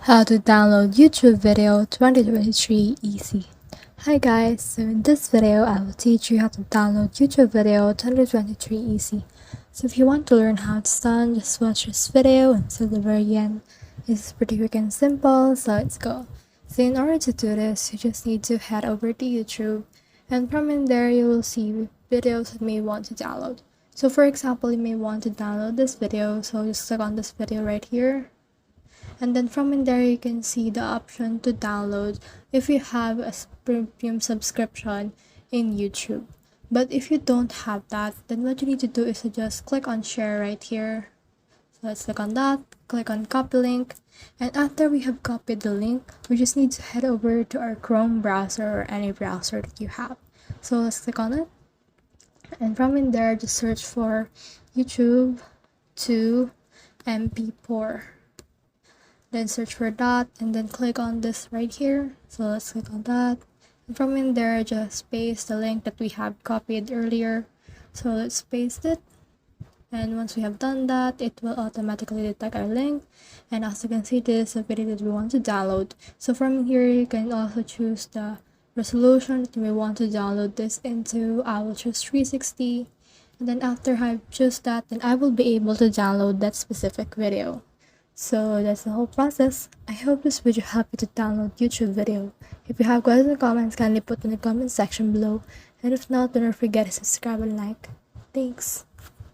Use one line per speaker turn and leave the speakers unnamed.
How to download YouTube video 2023 easy. Hi guys, so in this video I will teach you how to download YouTube video 2023 easy. So if you want to learn how it's done, just watch this video until the very end. It's pretty quick and simple, so let's go. So in order to do this, you just need to head over to YouTube, and from in there you will see videos that you may want to download. So for example, you may want to download this video, so just click on this video right here. And then from in there you can see the option to download if you have a premium subscription in YouTube. But if you don't have that, then what you need to do is to just click on share right here. So let's click on that, click on copy link, and after we have copied the link, we just need to head over to our Chrome browser or any browser that you have. So let's click on it, and from in there just search for YouTube to MP4. Then search for that and then click on this right here. So let's click on that, and from in there just paste the link that we have copied earlier. So let's paste it, and once we have done that, it will automatically detect our link, and as you can see, this is a video that we want to download. So from here you can also choose the resolution that you may want to download this into. I will choose 360, and then after I choose that, then I will be able to download that specific video. So that's the whole process. I hope this video helped you to download YouTube video. If you have questions or comments, kindly put in the comment section below. And if not, don't forget to subscribe and like. Thanks.